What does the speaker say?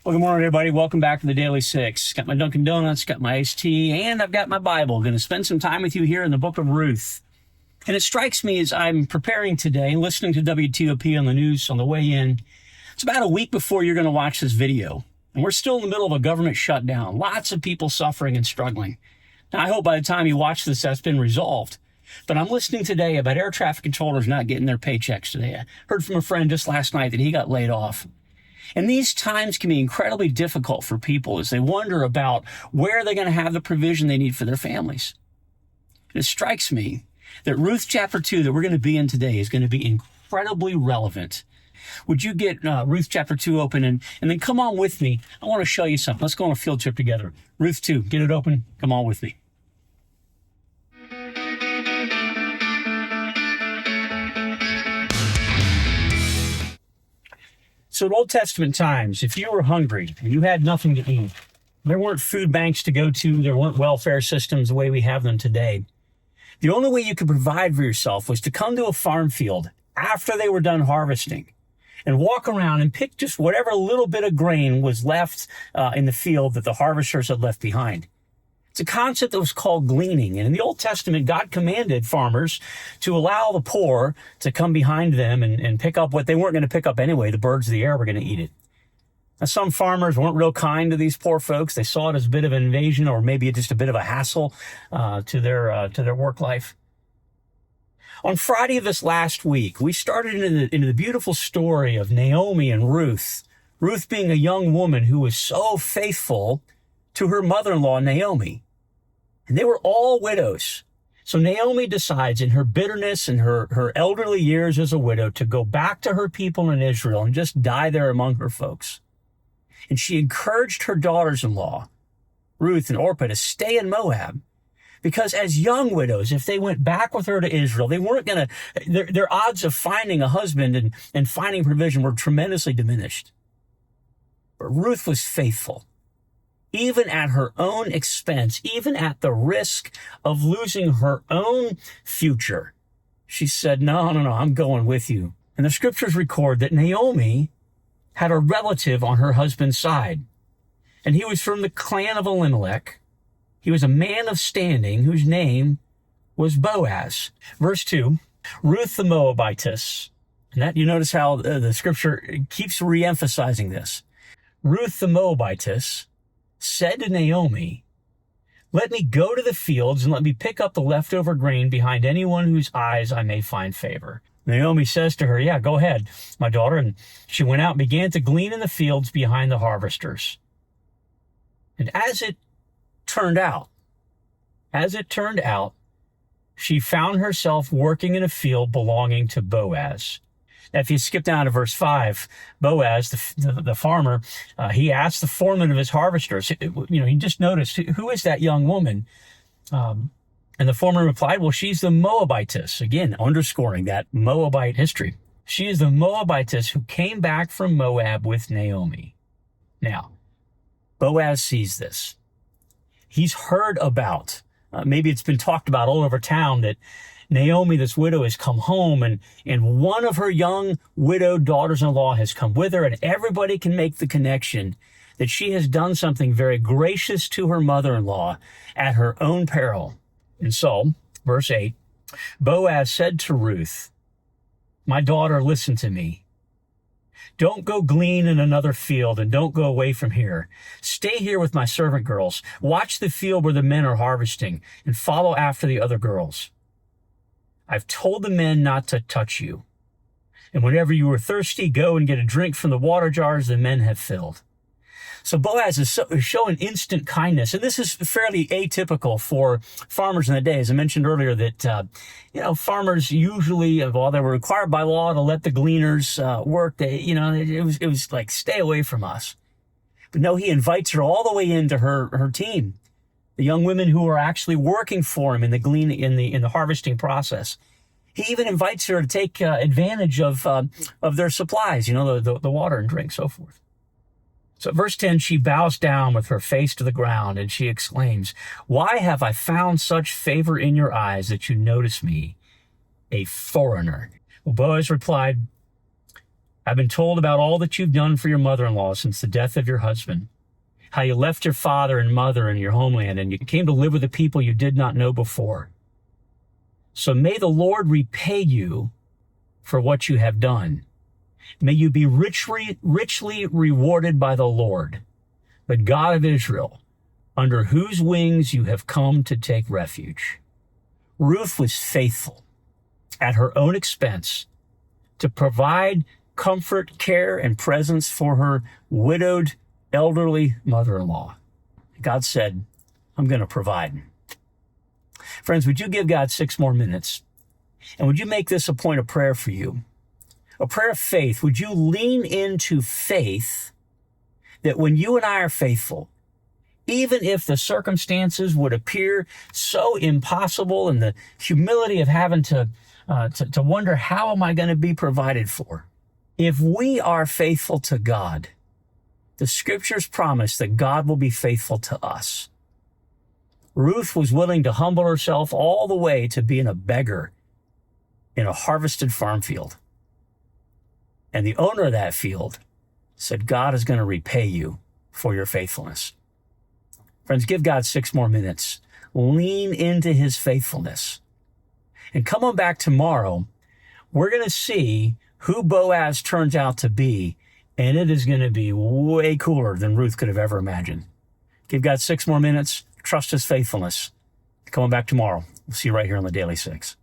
Well, good morning, everybody. Welcome back to the Daily Six. Got my Dunkin' Donuts, got my iced tea, and I've got my Bible. Going to spend some time with you here in the book of Ruth. And it strikes me as I'm preparing today, listening to WTOP on the news on the way in, it's about a week before you're going to watch this video. And we're still in the middle of a government shutdown. Lots of people suffering and struggling. Now, I hope by the time you watch this, that's been resolved. But I'm listening today about air traffic controllers not getting their paychecks today. I heard from a friend just last night that he got laid off. And these times can be incredibly difficult for people as they wonder about where they're going to have the provision they need for their families. And it strikes me that Ruth chapter 2 that we're going to be in today is going to be incredibly relevant. Would you get Ruth chapter 2 open and then come on with me? I want to show you something. Let's go on a field trip together. Ruth 2, get it open. Come on with me. So in Old Testament times, if you were hungry and you had nothing to eat, there weren't food banks to go to, there weren't welfare systems the way we have them today. The only way you could provide for yourself was to come to a farm field after they were done harvesting and walk around and pick just whatever little bit of grain was left in the field that the harvesters had left behind. It's a concept that was called gleaning. And in the Old Testament, God commanded farmers to allow the poor to come behind them and pick up what they weren't going to pick up anyway. The birds of the air were going to eat it. Now, some farmers weren't real kind to these poor folks. They saw it as a bit of an invasion or maybe just a bit of a hassle to their work life. On Friday of this last week, we started into the beautiful story of Naomi and Ruth. Ruth being a young woman who was so faithful to her mother-in-law, Naomi. And they were all widows. So Naomi decides in her bitterness and her elderly years as a widow to go back to her people in Israel and just die there among her folks. And she encouraged her daughters-in-law, Ruth and Orpah, to stay in Moab. Because as young widows, if they went back with her to Israel, they weren't going to, their odds of finding a husband and finding provision were tremendously diminished. But Ruth was faithful. Even at her own expense, even at the risk of losing her own future, she said, no, I'm going with you. And the scriptures record that Naomi had a relative on her husband's side. And he was from the clan of Elimelech. He was a man of standing whose name was Boaz. Verse 2, Ruth the Moabitess. And that you notice how the scripture keeps reemphasizing this. Ruth the Moabitess said to Naomi, let me go to the fields and let me pick up the leftover grain behind anyone whose eyes I may find favor. Naomi says to her, yeah, go ahead, my daughter. And she went out and began to glean in the fields behind the harvesters. And as it turned out, she found herself working in a field belonging to Boaz. Now, if you skip down to verse 5, Boaz, the farmer, he asked the foreman of his harvesters, he just noticed, who is that young woman? And the foreman replied, well, she's the Moabitess. Again, underscoring that Moabite history. She is the Moabitess who came back from Moab with Naomi. Now, Boaz sees this. He's heard about, maybe it's been talked about all over town that Naomi, this widow, has come home and one of her young widowed daughters-in-law has come with her, and everybody can make the connection that she has done something very gracious to her mother-in-law at her own peril. And so, verse 8, Boaz said to Ruth, my daughter, listen to me. Don't go glean in another field and don't go away from here. Stay here with my servant girls. Watch the field where the men are harvesting and follow after the other girls. I've told the men not to touch you. And whenever you are thirsty, go and get a drink from the water jars the men have filled. So Boaz is showing instant kindness. And this is fairly atypical for farmers in the day. As I mentioned earlier that, farmers usually, while they were required by law to let the gleaners work, it was like, stay away from us. But no, he invites her all the way into her team. The young women who are actually working for him in the harvesting process. He even invites her to take advantage of their supplies, the water and drink, so forth. So verse 10, she bows down with her face to the ground and she exclaims, why have I found such favor in your eyes that you notice me, a foreigner? Well, Boaz replied, I've been told about all that you've done for your mother-in-law since the death of your husband, how you left your father and mother and your homeland, and you came to live with the people you did not know before. So may the Lord repay you for what you have done. May you be richly rewarded by the Lord, the God of Israel, under whose wings you have come to take refuge. Ruth was faithful at her own expense to provide comfort, care, and presence for her widowed, elderly mother-in-law. God said, I'm going to provide. Friends, would you give God 6 more minutes? And would you make this a point of prayer for you? A prayer of faith. Would you lean into faith that when you and I are faithful, even if the circumstances would appear so impossible and the humility of having to wonder, how am I going to be provided for? If we are faithful to God, the scriptures promise that God will be faithful to us. Ruth was willing to humble herself all the way to being a beggar in a harvested farm field. And the owner of that field said, God is going to repay you for your faithfulness. Friends, give God 6 more minutes. Lean into his faithfulness. And come on back tomorrow. We're going to see who Boaz turns out to be, and it is going to be way cooler than Ruth could have ever imagined. Give God 6 more minutes. Trust his faithfulness. Come on back tomorrow. We'll see you right here on the Daily 6.